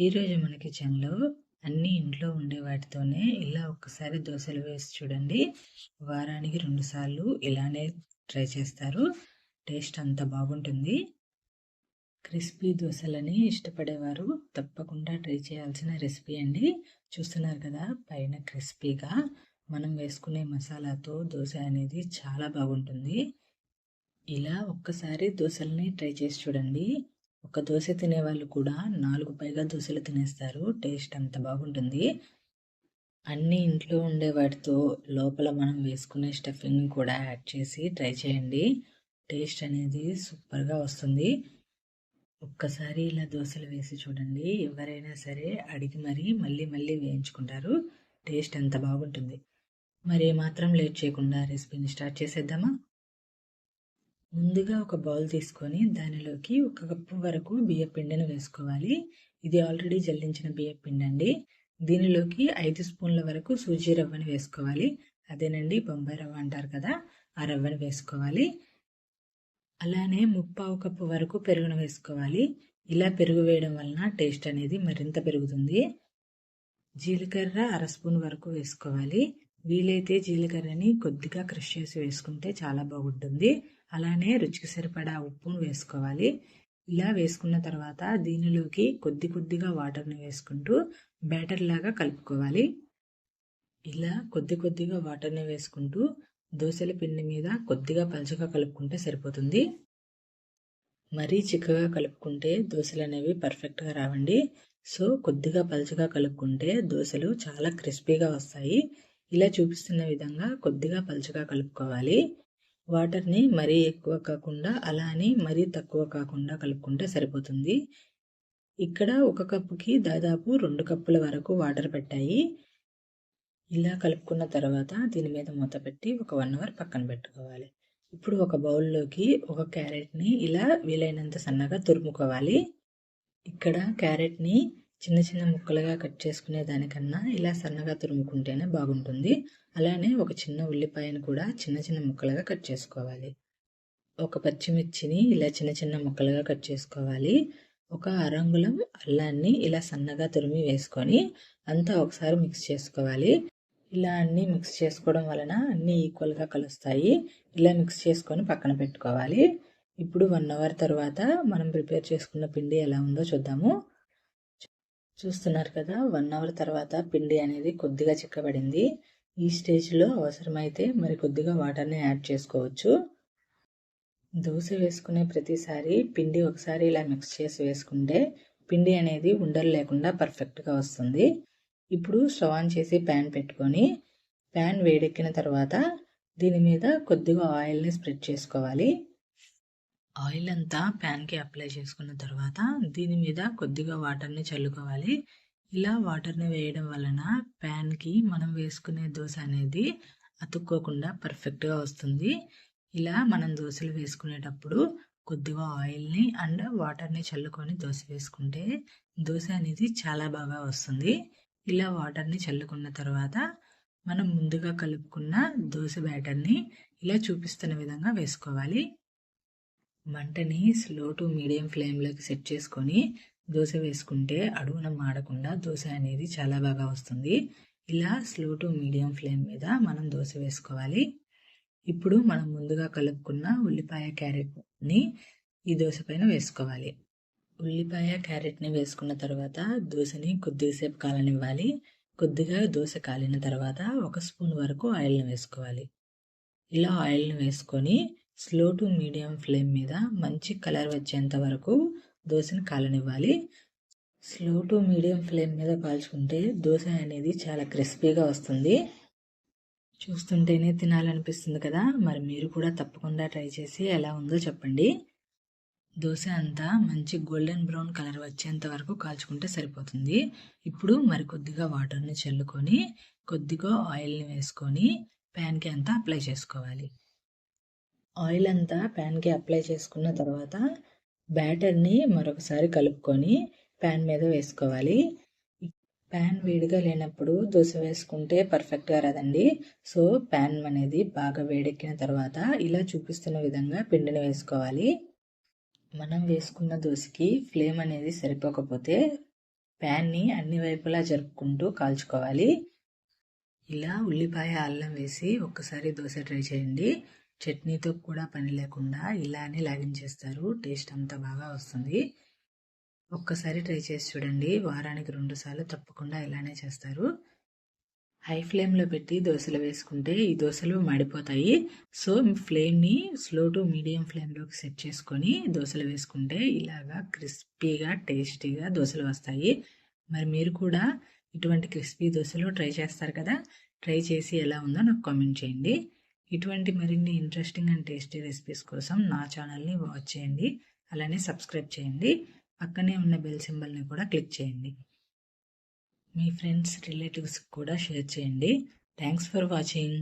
ఈరోజు మన కిచెన్లో అన్నీ ఇంట్లో ఉండే వాటితోనే ఇలా ఒక్కసారి దోశలు వేసి చూడండి. వారానికి 2 సార్లు ఇలానే ట్రై చేస్తారు. టేస్ట్ అంత బాగుంటుంది. క్రిస్పీ దోశలని ఇష్టపడేవారు తప్పకుండా ట్రై చేయాల్సిన రెసిపీ అండి. చూస్తున్నారు కదా, పైన క్రిస్పీగా మనం వేసుకునే మసాలాతో దోశ అనేది చాలా బాగుంటుంది. ఇలా ఒక్కసారి దోశల్ని ట్రై చేసి చూడండి. ఒక దోశ తినేవాళ్ళు కూడా 4 పైగా దోశలు తినేస్తారు. టేస్ట్ అంత బాగుంటుంది. అన్నీ ఇంట్లో ఉండే వాటితో లోపల మనం వేసుకునే స్టఫింగ్ కూడా యాడ్ చేసి ట్రై చేయండి. టేస్ట్ అనేది సూపర్గా వస్తుంది. ఒక్కసారి ఇలా దోశలు వేసి చూడండి. ఎవరైనా సరే అడిగి మళ్ళీ వేయించుకుంటారు. టేస్ట్ అంత బాగుంటుంది. మరి మాత్రం లేట్ చేయకుండా రెసిపీని స్టార్ట్ చేసేద్దామా? ముందుగా ఒక బౌల్ తీసుకొని దానిలోకి 1 కప్పు వరకు బియ్యపిండిని వేసుకోవాలి. ఇది ఆల్రెడీ జల్లించిన బియ్యపిండి అండి. దీనిలోకి 5 స్పూన్ల వరకు సూజీ రవ్వని వేసుకోవాలి. అదేనండి బొంబాయి రవ్వ అంటారు కదా, ఆ రవ్వని వేసుకోవాలి. అలానే 1/4 కప్పు వరకు పెరుగును వేసుకోవాలి. ఇలా పెరుగు వేయడం వలన టేస్ట్ అనేది మరింత పెరుగుతుంది. జీలకర్ర 1/2 స్పూన్ వరకు వేసుకోవాలి. వీలైతే జీలకర్రని కొద్దిగా క్రష్ చేసి వేసుకుంటే చాలా బాగుంటుంది. అలానే రుచికి సరిపడా ఉప్పును వేసుకోవాలి. ఇలా వేసుకున్న తర్వాత దీనిలోకి కొద్దిగా వాటర్ని వేసుకుంటూ బ్యాటర్ లాగా కలుపుకోవాలి. ఇలా కొద్దిగా వాటర్ని వేసుకుంటూ దోశల పిండి మీద కొద్దిగా పలుచగా కలుపుకుంటే సరిపోతుంది. మరీ చిక్కగా కలుపుకుంటే దోశలు అనేవి పర్ఫెక్ట్గా రావండి. సో కొద్దిగా పలుచగా కలుపుకుంటే దోశలు చాలా క్రిస్పీగా వస్తాయి. ఇలా చూపిస్తున్న విధంగా కొద్దిగా పలుచగా కలుపుకోవాలి. వాటర్ని మరీ ఎక్కువ కాకుండా అలా అని మరీ తక్కువ కాకుండా కలుపుకుంటే సరిపోతుంది. ఇక్కడ 1 కప్పుకి దాదాపు 2 కప్పుల వరకు వాటర్ పెట్టాయి. ఇలా కలుపుకున్న తర్వాత దీని మీద మూత పెట్టి ఒక 1 అవర్ పక్కన పెట్టుకోవాలి. ఇప్పుడు ఒక బౌల్లోకి ఒక క్యారెట్ని ఇలా వీలైనంత సన్నగా తురుముకోవాలి. ఇక్కడ క్యారెట్ని చిన్న ముక్కలుగా కట్ చేసుకునే దానికన్నా ఇలా సన్నగా తురుముకుంటేనే బాగుంటుంది. అలానే ఒక చిన్న ఉల్లిపాయను కూడా చిన్న ముక్కలుగా కట్ చేసుకోవాలి. ఒక పచ్చిమిర్చిని ఇలా చిన్న ముక్కలుగా కట్ చేసుకోవాలి. ఒక అరంగుళం అల్లాన్ని ఇలా సన్నగా తురిమి వేసుకొని అంతా ఒకసారి మిక్స్ చేసుకోవాలి. ఇలా అన్నీ మిక్స్ చేసుకోవడం వలన అన్నీ ఈక్వల్గా కలుస్తాయి. ఇలా మిక్స్ చేసుకొని పక్కన పెట్టుకోవాలి. ఇప్పుడు 1 అవర్ తర్వాత మనం ప్రిపేర్ చేసుకున్న పిండి ఎలా ఉందో చూద్దాము. చూస్తున్నారు కదా, 1 అవర్ తర్వాత పిండి అనేది కొద్దిగా చిక్కబడింది. ఈ స్టేజ్లో అవసరమైతే మరి కొద్దిగా వాటర్ని యాడ్ చేసుకోవచ్చు. దోశ వేసుకునే ప్రతిసారి పిండి ఒకసారి ఇలా మిక్స్ చేసి వేసుకుంటే పిండి అనేది ఉండలు లేకుండా పర్ఫెక్ట్గా వస్తుంది. ఇప్పుడు స్టవ్ ఆన్ చేసి ప్యాన్ పెట్టుకొని ప్యాన్ వేడెక్కిన తర్వాత దీని మీద కొద్దిగా ఆయిల్ని స్ప్రెడ్ చేసుకోవాలి. ఆయిల్ అంతా ప్యాన్కి అప్లై చేసుకున్న తర్వాత దీని మీద కొద్దిగా వాటర్ని చల్లుకోవాలి. ఇలా వాటర్ని వేయడం వలన ప్యాన్కి మనం వేసుకునే దోశ అనేది అతుక్కోకుండా పర్ఫెక్ట్గా వస్తుంది. ఇలా మనం దోశలు వేసుకునేటప్పుడు కొద్దిగా ఆయిల్ని అండ్ వాటర్ని చల్లుకొని దోశ వేసుకుంటే దోశ అనేది చాలా బాగా వస్తుంది. ఇలా వాటర్ని చల్లుకున్న తర్వాత మనం ముందుగా కలుపుకున్న దోశ బ్యాటర్ని ఇలా చూపిస్తున్న విధంగా వేసుకోవాలి. మంటని స్లో టు మీడియం ఫ్లేమ్లోకి సెట్ చేసుకొని దోశ వేసుకుంటే అడుగున మాడకుండా దోశ అనేది చాలా బాగా వస్తుంది. ఇలా స్లో టు మీడియం ఫ్లేమ్ మీద మనం దోశ వేసుకోవాలి. ఇప్పుడు మనం ముందుగా కలుపుకున్న ఉల్లిపాయ క్యారెట్ని ఈ దోశ పైన వేసుకోవాలి. ఉల్లిపాయ క్యారెట్ని వేసుకున్న తర్వాత దోశని కొద్దిసేపు కాలనివ్వాలి. కొద్దిగా దోశ కాలిన తర్వాత 1 స్పూన్ వరకు ఆయిల్ని వేసుకోవాలి. ఇలా ఆయిల్ని వేసుకొని స్లో టు మీడియం ఫ్లేమ్ మీద మంచి కలర్ వచ్చేంత వరకు దోశని కాలనివ్వాలి. స్లో టు మీడియం ఫ్లేమ్ మీద కాల్చుకుంటే దోశ అనేది చాలా క్రిస్పీగా వస్తుంది. చూస్తుంటేనే తినాలనిపిస్తుంది కదా, మరి మీరు కూడా తప్పకుండా ట్రై చేసి ఎలా ఉందో చెప్పండి. దోశ అంతా మంచి గోల్డెన్ బ్రౌన్ కలర్ వచ్చేంత వరకు కాల్చుకుంటే సరిపోతుంది. ఇప్పుడు మరికొద్దిగా వాటర్ని చల్లుకొని కొద్దిగా ఆయిల్ని వేసుకొని ప్యాన్కి అంతా అప్లై చేసుకోవాలి. ఆయిల్ అంతా ప్యాన్కి అప్లై చేసుకున్న తర్వాత బ్యాటర్ని మరొకసారి కలుపుకొని ప్యాన్ మీద వేసుకోవాలి. ప్యాన్ వేడిగా లేనప్పుడు దోశ వేసుకుంటే పర్ఫెక్ట్గా రాదండి. సో ప్యాన్ అనేది బాగా వేడెక్కిన తర్వాత ఇలా చూపిస్తున్న విధంగా పిండిని వేసుకోవాలి. మనం వేసుకున్న దోశకి ఫ్లేమ్ అనేది సరిపోకపోతే ప్యాన్ని అన్ని వైపులా జరుపుకుంటూ కాల్చుకోవాలి. ఇలా ఉల్లిపాయ అల్లం వేసి ఒక్కసారి దోశ ట్రై చేయండి. చట్నీతో కూడా పని లేకుండా ఇలానే లాగించేస్తారు. టేస్ట్ అంతా బాగా వస్తుంది. ఒక్కసారి ట్రై చేసి చూడండి. వారానికి 2 సార్లు తప్పకుండా ఇలానే చేస్తారు. హై ఫ్లేమ్లో పెట్టి దోశలు వేసుకుంటే ఈ దోశలు మాడిపోతాయి. సో ఫ్లేమ్ని స్లో టు మీడియం ఫ్లేమ్లోకి సెట్ చేసుకొని దోశలు వేసుకుంటే ఇలాగా క్రిస్పీగా టేస్టీగా దోశలు వస్తాయి. మరి మీరు కూడా ఇటువంటి క్రిస్పీ దోశలు ట్రై చేస్తారు కదా. ట్రై చేసి ఎలా ఉందో నాకు కామెంట్ చేయండి. ఇటువంటి మరిన్ని ఇంట్రెస్టింగ్ అండ్ టేస్టీ రెసిపీస్ కోసం నా ఛానల్ని వాచ్ చేయండి. అలానే సబ్స్క్రైబ్ చేయండి. పక్కనే ఉన్న బెల్ సింబల్ని కూడా క్లిక్ చేయండి. మీ ఫ్రెండ్స్ రిలేటివ్స్ కూడా షేర్ చేయండి. Thanks for watching.